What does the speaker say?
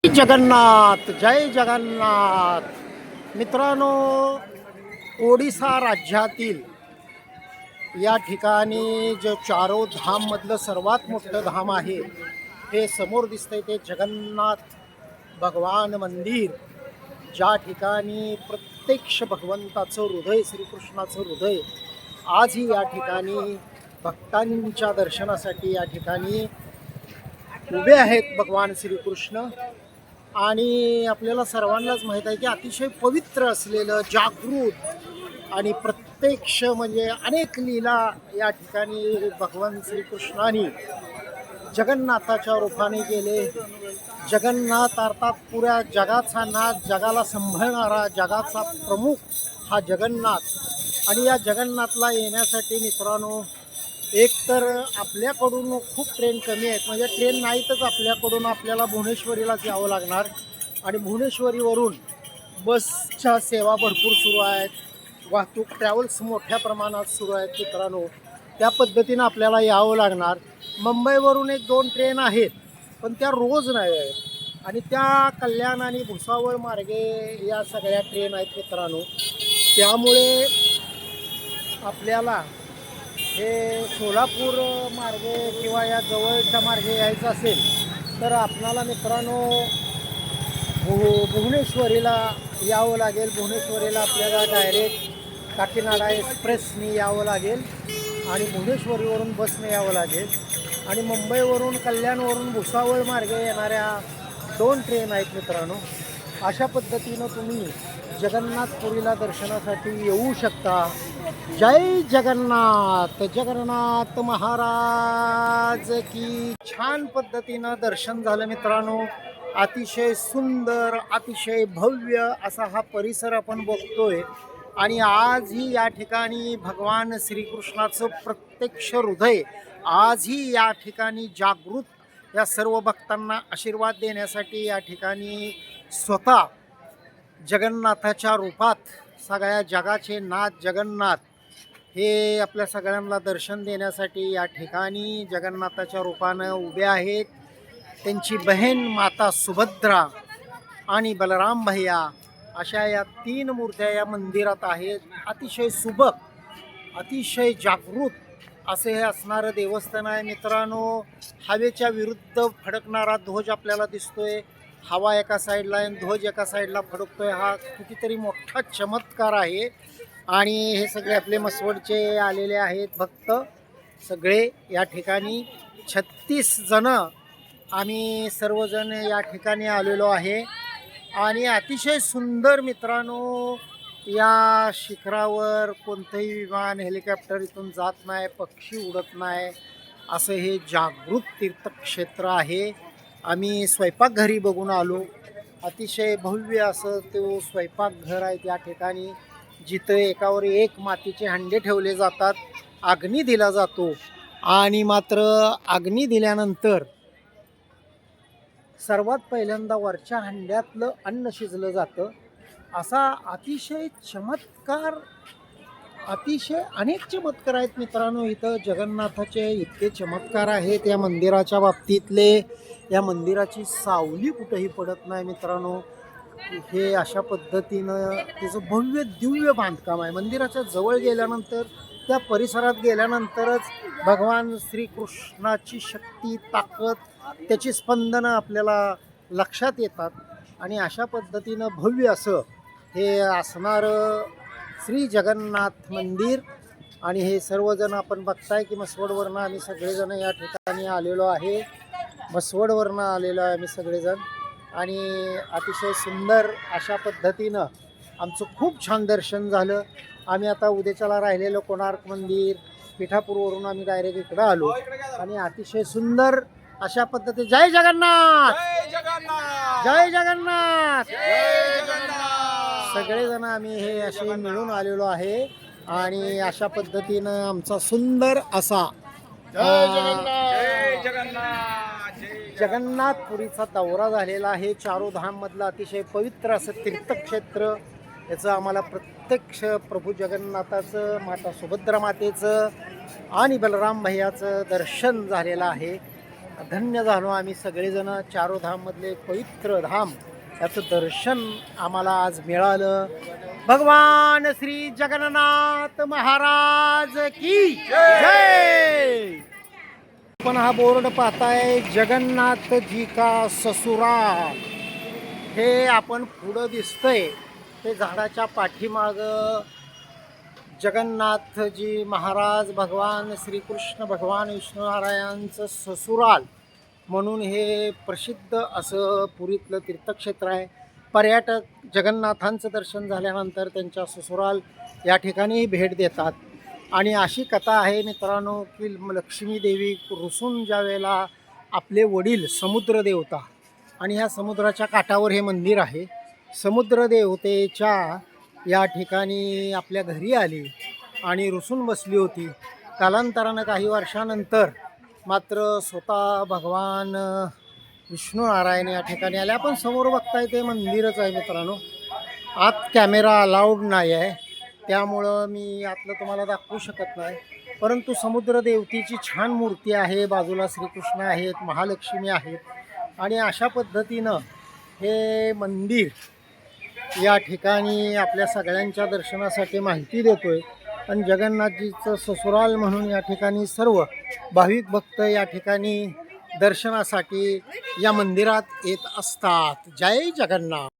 जगन्नाथ, जय जगन्नाथ. मित्रांनो, ओडिसा राज्यातील या ठिकाणी जो चारो धाम मधलं सर्वात मोठं धाम आहे, हे समोर दिसतंय ते जगन्नाथ भगवान मंदिर. ज्या ठिकाणी प्रत्यक्ष भगवंताचं हृदय, श्रीकृष्णाचं हृदय आजही या ठिकाणी भक्तांच्या दर्शनासाठी या ठिकाणी उभे आहेत भगवान श्रीकृष्ण. आणि आपल्याला सर्वांनाच माहीत आहे की अतिशय पवित्र असलेलं, जागृत आणि प्रत्यक्ष म्हणजे अनेक लीला या ठिकाणी भगवान श्रीकृष्णाने जगन्नाथाच्या रूपाने केले. जगन्नाथ अर्थात पुऱ्या जगाचा नाथ, जगाला सांभाळणारा, जगाचा प्रमुख हा जगन्नाथ. आणि या जगन्नाथला येण्यासाठी मित्रांनो, एक तर आपल्याकडून खूप ट्रेन कमी आहेत, म्हणजे ट्रेन नाहीतच आपल्याकडून. आपल्याला भुवनेश्वरीलाच यावं लागणार आणि भुवनेश्वरीवरून बसच्या सेवा भरपूर सुरू आहेत. वाहतूक ट्रॅव्हल्स मोठ्या प्रमाणात सुरू आहेत मित्रांनो. त्या पद्धतीनं आपल्याला यावं लागणार. मुंबईवरून 1-2 ट्रेन आहेत, पण त्या रोज नाही आहेत. आणि त्या कल्याण आणि भुसावळ मार्गे या सगळ्या ट्रेन आहेत मित्रांनो. त्यामुळे आपल्याला हे सोलापूर मार्गे किंवा या जवळच्या मार्गे यायचं असेल तर आपल्याला मित्रांनो भुवनेश्वरीला यावं लागेल. भुवनेश्वरीला आपल्याला डायरेक्ट काकीनाडा एक्सप्रेसने यावं लागेल आणि भुवनेश्वरीवरून बसने यावं लागेल. आणि मुंबईवरून कल्याणवरून भुसावळ मार्गे येणाऱ्या 2 ट्रेन आहेत मित्रांनो. अशा पद्धतीनं तुम्ही जगन्नाथपुरीला दर्शनासाठी येऊ शकता. जय जगन्नाथ, जगन्नाथ महाराज की. छान पद्धतीनं दर्शन झालं मित्रांनो. अतिशय सुंदर, अतिशय भव्य असा हा परिसर आपण बघतोय. आणि आजही या ठिकाणी भगवान श्रीकृष्णाचं प्रत्यक्ष हृदय आजही या ठिकाणी जागृत या सर्व भक्तांना आशीर्वाद देण्यासाठी या ठिकाणी स्वतः जगन्नाथाच्या रूपात सगळ्या जगाचे नाथ जगन्नाथ हे आपल्या सगळ्यांना दर्शन देण्यासाठी या ठिकाणी जगन्नाथाच्या रूपानं उभे आहेत. त्यांची बहीण माता सुभद्रा आणि बलराम भैया अशा या 3 मूर्त्या या मंदिरात आहेत. अतिशय सुबक, अतिशय जागृत असे हे असणारं देवस्थान आहे मित्रांनो. हवेच्या विरुद्ध फडकणारा ध्वज आपल्याला दिसतोय. हवा एका साईडला आहे, ध्वज एका साईडला फडकतोय. हा कितीतरी मोठा चमत्कार आहे. आणि हे सगळे आपले मसवडचे आलेले आहेत भक्त सगळे या ठिकाणी. 36 जण आम्ही सर्वजण या ठिकाणी आलेलो आहे. आणि अतिशय सुंदर मित्रांनो, या शिखरावर कोणतंही विमान, हेलिकॉप्टर इथून जात नाही, पक्षी उडत नाही, असं हे जागृत तीर्थक्षेत्र आहे. आम्ही स्वयंपाकघरी बघून आलो. अतिशय भव्य असं तो स्वयंपाकघर आहे त्या ठिकाणी, जिथं एकावर एक मातीचे हंडे ठेवले जातात. अग्नी दिला जातो आणि मात्र अग्नी दिल्यानंतर सर्वात पहिल्यांदा वरच्या हंड्यातलं अन्न शिजलं जातं. असा अतिशय चमत्कार, अतिशय अनेक चमत्कार आहेत मित्रांनो. इथं जगन्नाथाचे इतके चमत्कार आहेत या मंदिराच्या बाबतीतले. या मंदिराची सावली कुठेही पडत नाही मित्रांनो. हे अशा पद्धतीनं त्याचं भव्य दिव्य बांधकाम आहे. मंदिराच्या जवळ गेल्यानंतर, त्या परिसरात गेल्यानंतरच भगवान श्रीकृष्णाची शक्ती, ताकद, त्याची स्पंदनं आपल्याला लक्षात येतात. आणि अशा पद्धतीनं भव्य असं हे असणारं श्री जगन्नाथ मंदिर. आणि हे सर्वजण आपण बघताय की मसवडवरनं आम्ही सगळेजण या ठिकाणी आलेलो आहे. मसवडवरनं आलेलो आहे आम्ही सगळेजण. आणि अतिशय सुंदर अशा पद्धतीनं आमचं खूप छान दर्शन झालं. आम्ही आता उद्याच्याला राहिलेलं कोणार्क मंदिर, पिठापूरवरून आम्ही डायरेक्ट इकडं आलो. आणि अतिशय सुंदर अशा पद्धती. जय जगन्नाथ, जय जगन्नाथ, सगळेजण आम्ही हे असे मिळून आलेलो आहे. आणि अशा पद्धतीनं आमचा सुंदर असा जगन्नाथपुरीचा दौरा झालेला आहे. चारो धाममधलं अतिशय पवित्र असं तीर्थक्षेत्र. याचं आम्हाला प्रत्यक्ष प्रभू जगन्नाथाचं, माता सुभद्रा मातेचं आणि बलराम भैयाचं दर्शन झालेलं आहे. धन्य झालो आम्ही सगळेजण. चारोधाममधले पवित्र धाम याचं दर्शन आम्हाला आज मिळालं. भगवान श्री जगन्नाथ महाराज की जय. पण हा बोर्ड पाहताय जगन्नाथ जी का ससुराल, हे आपण पुढं दिसतंय ते झाडाच्या पाठीमाग जगन्नाथजी महाराज भगवान श्रीकृष्ण भगवान विष्णुनारायणांचं ससुराल म्हणून हे प्रसिद्ध असं पुरीतलं तीर्थक्षेत्र आहे. पर्यटक जगन्नाथांचं दर्शन झाल्यानंतर त्यांच्या ससुराल या ठिकाणी भेट देतात. आणि अशी कथा आहे मित्रांनो की लक्ष्मी देवी रुसून ज्या वेळेला आपले वडील समुद्र देवता, आणि ह्या समुद्राच्या काठावर हे मंदिर आहे, समुद्र देवतेच्या या ठिकाणी आपल्या घरी आली आणि रुसून बसली होती. कालांतरानं काही वर्षानंतर मात्र स्वतः भगवान विष्णुनारायण या ठिकाणी आले. आपण समोर बघताय ते मंदिरच आहे मित्रांनो. आत कॅमेरा अलाउड नाही आहे, त्यामुळं मी आतलं तुम्हाला दाखवू शकत नाही. परंतु समुद्र देवतेची छान मूर्ती आहे, बाजूला श्रीकृष्ण आहेत, महालक्ष्मी आहेत. आणि अशा पद्धतीनं हे मंदिर या ठिकाणी आपल्या सगळ्यांच्या दर्शनासाठी माहिती देतोय. आणि जगन्नाथजीचं ससुराल म्हणून या ठिकाणी सर्व भाविक भक्त या ठिकाणी दर्शनासाठी या मंदिरात येत असतात. जय जगन्नाथ.